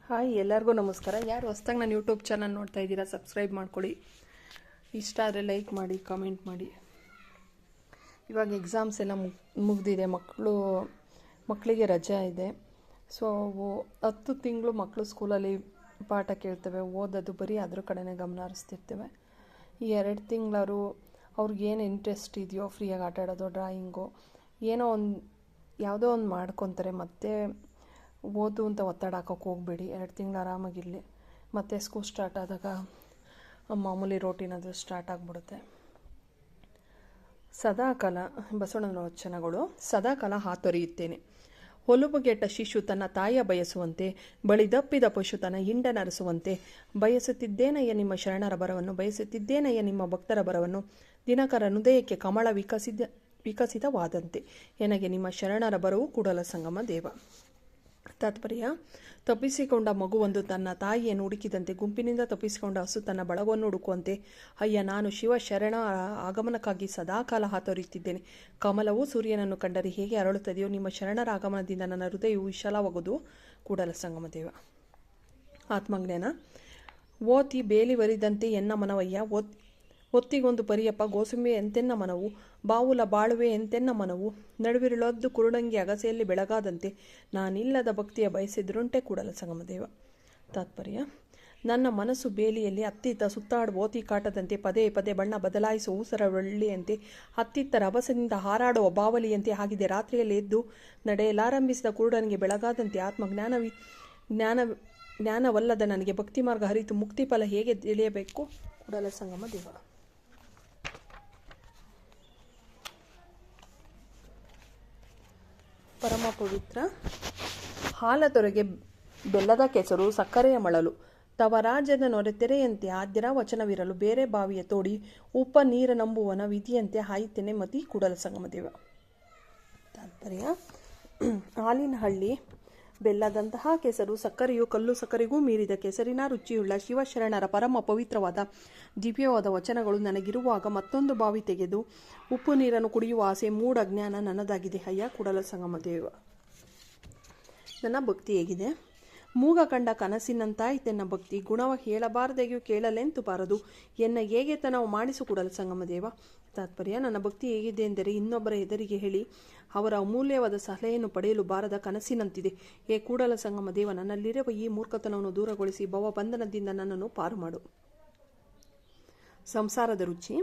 Hi, ಎಲ್ಲರಿಗೂ ನಮಸ್ಕಾರ. ಯಾರು ಹೊಸ್ದಾಗಿ ನನ್ನ ಯೂಟ್ಯೂಬ್ ಚಾನಲ್ ನೋಡ್ತಾ ಇದ್ದೀರಾ, ಸಬ್ಸ್ಕ್ರೈಬ್ ಮಾಡ್ಕೊಳ್ಳಿ. ಇಷ್ಟ ಆದರೆ ಲೈಕ್ ಮಾಡಿ, ಕಾಮೆಂಟ್ ಮಾಡಿ. ಇವಾಗ ಎಕ್ಸಾಮ್ಸ್ ಎಲ್ಲ ಮುಗ್ದಿದೆ. ಮಕ್ಕಳಿಗೆ ರಜೆ ಇದೆ. ಸೊ 10 ತಿಂಗಳು ಮಕ್ಕಳು ಸ್ಕೂಲಲ್ಲಿ ಪಾಠ ಕೇಳ್ತವೆ, ಓದೋದು ಬರೀ ಅದ್ರ ಕಡೆನೇ ಗಮನ ಹರಿಸ್ತಿರ್ತೇವೆ. ಈ 2 ತಿಂಗಳವರು ಅವ್ರಿಗೇನು ಇಂಟ್ರೆಸ್ಟ್ ಇದೆಯೋ, ಫ್ರೀಯಾಗಿ ಆಟ ಆಡೋದು, ಡ್ರಾಯಿಂಗು, ಯಾವುದೋ ಒಂದು ಮಾಡ್ಕೊತಾರೆ. ಮತ್ತೆ ಓದು ಅಂತ ಒತ್ತಡ ಹಾಕೋಕ್ಕೆ ಹೋಗಬೇಡಿ. 2 ತಿಂಗಳು ಆರಾಮಾಗಿರಲಿ. ಮತ್ತು ಸ್ಕೂಲ್ ಸ್ಟಾರ್ಟ್ ಆದಾಗ ಮಾಮೂಲಿ ರೋಟೀನ್ ಅದು ಸ್ಟಾರ್ಟ್ ಆಗಿಬಿಡುತ್ತೆ. ಸದಾಕಾಲ ಬಸವಣ್ಣನ ವಚನಗಳು. ಸದಾಕಾಲ ಹಾತೊರೆಯುತ್ತೇನೆ. ಹೊಲುಬುಗೆಟ್ಟ ಶಿಶು ತನ್ನ ತಾಯಿಯ ಬಯಸುವಂತೆ, ಬಳಿದಪ್ಪಿದ ಪಶು ತನ್ನ ಹಿಂಡನರಸುವಂತೆ, ಬಯಸುತ್ತಿದ್ದೇನಯ್ಯ ನಿಮ್ಮ ಶರಣರ ಬರವನ್ನು, ಬಯಸುತ್ತಿದ್ದೇನಯ್ಯ ನಿಮ್ಮ ಭಕ್ತರ ಬರವನ್ನು, ದಿನಕರ ಹೃದಯಕ್ಕೆ ಕಮಲ ವಿಕಸಿತವಾದಂತೆ, ಎನಗೆ ನಿಮ್ಮ ಶರಣರ ಬರವು ಕೂಡಲ ಸಂಗಮ ದೇವ. ತಾತ್ಪರ್ಯ: ತಪ್ಪಿಸಿಕೊಂಡ ಮಗುವೊಂದು ತನ್ನ ತಾಯಿಯನ್ನು ಹುಡುಕಿದಂತೆ, ಗುಂಪಿನಿಂದ ತಪ್ಪಿಸಿಕೊಂಡ ಹಸು ತನ್ನ ಬಳಗವನ್ನು ಹುಡುಕುವಂತೆ, ಅಯ್ಯ ನಾನು ಶಿವ ಶರಣ ಆಗಮನಕ್ಕಾಗಿ ಸದಾಕಾಲ ಹಾತೊರೆಯುತ್ತಿದ್ದೇನೆ. ಕಮಲವು ಸೂರ್ಯನನ್ನು ಕಂಡರೆ ಹೇಗೆ ಅರಳುತ್ತದೆಯೋ, ನಿಮ್ಮ ಶರಣರ ಆಗಮನದಿಂದ ನನ್ನ ಹೃದಯವು ವಿಶಾಲವಾಗುವುದು ಕೂಡಲ ಸಂಗಮ ದೇವ. ಆತ್ಮಜ್ಞಾನ. ಓತಿ ಬೇಲಿವರಿದಂತೆ ಎನ್ನ ಮನವಯ್ಯ, ಒತ್ತಿಗೊಂದು ಪರಿಯಪ್ಪ ಗೋಸುಂಬೆ ಎಂತೆನ್ನ ಮನವು, ಬಾವುಲ ಬಾಳುವೆ ಎಂತೆನ್ನ ಮನವು, ನಡುವಿರುಳದ್ದು ಕುರುಡಂಗಿ ಅಗಸೆಯಲ್ಲಿ ಬೆಳಗಾದಂತೆ, ನಾನಿಲ್ಲದ ಭಕ್ತಿಯ ಬಯಸಿದ್ರುಂಟೆ ಕೂಡಲ ಸಂಗಮ ದೇವ. ತಾತ್ಪರ್ಯ: ನನ್ನ ಮನಸ್ಸು ಬೇಲಿಯಲ್ಲಿ ಅತ್ತಿತ್ತ ಸುತ್ತಾಡುವ ಓತಿ ಕಾಟದಂತೆ, ಪದೇ ಪದೇ ಬಣ್ಣ ಬದಲಾಯಿಸುವ ಊಸರ ಒಳ್ಳೆಯಂತೆ, ಹತ್ತಿತ್ತ ರಭಸದಿಂದ ಹಾರಾಡುವ ಬಾವಲಿಯಂತೆ ಆಗಿದೆ. ರಾತ್ರಿಯಲ್ಲಿ ಎದ್ದು ನಡೆಯಲಾರಂಭಿಸಿದ ಕುರುಡನಿಗೆ ಬೆಳಗಾದಂತೆ, ಜ್ಞಾನವಲ್ಲದ ನನಗೆ ಭಕ್ತಿ ಮಾರ್ಗ ಹರಿತು ಮುಕ್ತಿ ಫಲ ಹೇಗೆ ತಿಳಿಯಬೇಕು ಕೂಡಲ ಸಂಗಮ ದೇವ. ಪರಮ ಪವಿತ್ರ. ಹಾಲದೊರೆಗೆ ಬೆಲ್ಲದ ಕೆಸರು, ಸಕ್ಕರೆಯ ಮಳಲು, ತವ ರಾಜ್ಯದ ನೊರೆತೆರೆಯಂತೆ ಆದ್ಯರ ವಚನವಿರಲು, ಬೇರೆ ಬಾವಿಯ ತೋಡಿ ಉಪ್ಪ ನೀರ ನಂಬುವನ ವಿಧಿಯಂತೆ ಹಾಯಿತೇನೆ ಮತಿ ಕೂಡಲ ಸಂಗಮ ದೇವ. ತಾತ್ಪರ್ಯ: ಹಾಲಿನ ಹಳ್ಳಿ, ಬೆಲ್ಲದಂತಹ ಕೆಸರು, ಸಕ್ಕರೆಯು ಕಲ್ಲು ಸಕ್ಕರೆಗೂ ಮೀರಿದ ಕೆಸರಿನ ರುಚಿಯುಳ್ಳ ಶಿವಶರಣರ ಪರಮ ಪವಿತ್ರವಾದ ದಿವ್ಯವಾದ ವಚನಗಳು ನನಗಿರುವಾಗ, ಮತ್ತೊಂದು ಬಾವಿ ತೆಗೆದು ಉಪ್ಪು ನೀರನ್ನು ಕುಡಿಯುವ ಆಸೆ ಮೂಢ ಜ್ಞಾನ ನನ್ನದಾಗಿದೆ. ಅಯ್ಯ ಕೂಡಲ ಸಂಗಮ ದೇವ. ನನ್ನ ಭಕ್ತಿ ಹೇಗಿದೆ? ಮೂಗ ಕಂಡ ಕನಸಿನಂತಾಯಿತೆನ್ನ ಭಕ್ತಿ, ಗುಣವ ಹೇಳಬಾರದೆಯೂ ಕೇಳಲೆಂತು ಬಾರದು, ಎನ್ನ ಹೇಗೆ ತನವು ಮಾಡಿಸು ಕೂಡಲ ಸಂಗಮ ದೇವ. ತಾತ್ಪರ್ಯ: ನನ್ನ ಭಕ್ತಿ ಹೇಗಿದೆ ಎಂದರೆ, ಇನ್ನೊಬ್ಬರ ಎದುರಿಗೆ ಹೇಳಿ ಅವರ ಅಮೂಲ್ಯವಾದ ಸಲಹೆಯನ್ನು ಪಡೆಯಲು ಬಾರದ ಕನಸಿನಂತಿದೆ. ಏ ಕೂಡಲ ಸಂಗಮ ದೇವ, ನನ್ನಲ್ಲಿರುವ ಈ ಮೂರ್ಖತನವನ್ನು ದೂರಗೊಳಿಸಿ ಭವಬಂಧನದಿಂದ ನನ್ನನ್ನು ಪಾರು ಮಾಡು. ಸಂಸಾರದ ರುಚಿ.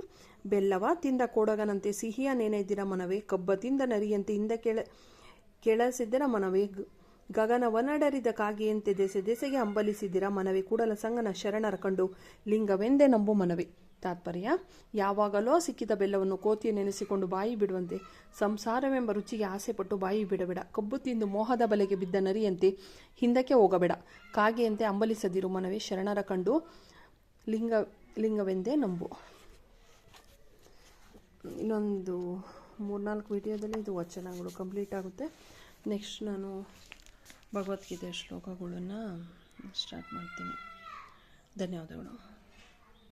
ಬೆಲ್ಲವ ತಿಂದ ಕೋಡಗನಂತೆ ಸಿಹಿಯ ನೆನೆದಿರ ಮನವೇ, ಕಬ್ಬ ತಿಂದ ನರಿಯಂತೆ ಹಿಂದ ಕೆಳಸಿದ್ದರ ಮನವೇ, ಗಗನವನಡರಿದ ಕಾಗೆಯಂತೆ ದೆಸೆ ದೆಸೆಗೆ ಹಂಬಲಿಸಿದಿರ ಮನವೇ, ಕೂಡಲ ಸಂಗನ ಶರಣರ ಕಂಡು ಲಿಂಗವೆಂದೇ ನಂಬು ಮನವೇ. ತಾತ್ಪರ್ಯ: ಯಾವಾಗಲೋ ಸಿಕ್ಕಿದ ಬೆಲ್ಲವನ್ನು ಕೋತಿಯ ನೆನೆಸಿಕೊಂಡು ಬಾಯಿ ಬಿಡುವಂತೆ, ಸಂಸಾರವೆಂಬ ರುಚಿಗೆ ಆಸೆಪಟ್ಟು ಬಾಯಿ ಬಿಡಬೇಡ. ಕಬ್ಬು ತಿಂದು ಮೋಹದ ಬಲೆಗೆ ಬಿದ್ದ ನರಿಯಂತೆ ಹಿಂದಕ್ಕೆ ಹೋಗಬೇಡ. ಕಾಗೆಯಂತೆ ಹಂಬಲಿಸದಿರು ಮನವೇ, ಶರಣರ ಕಂಡು ಲಿಂಗವೆಂದೇ ನಂಬು. ಇನ್ನೊಂದು 3-4 ವಿಡಿಯೋದಲ್ಲಿ ಇದು ವಚನಗಳು ಕಂಪ್ಲೀಟ್ ಆಗುತ್ತೆ. ನೆಕ್ಸ್ಟ್ ನಾನು ಭಗವದ್ಗೀತೆ ಶ್ಲೋಕಗಳನ್ನು ಸ್ಟಾರ್ಟ್ ಮಾಡ್ತೀನಿ. ಧನ್ಯವಾದಗಳು.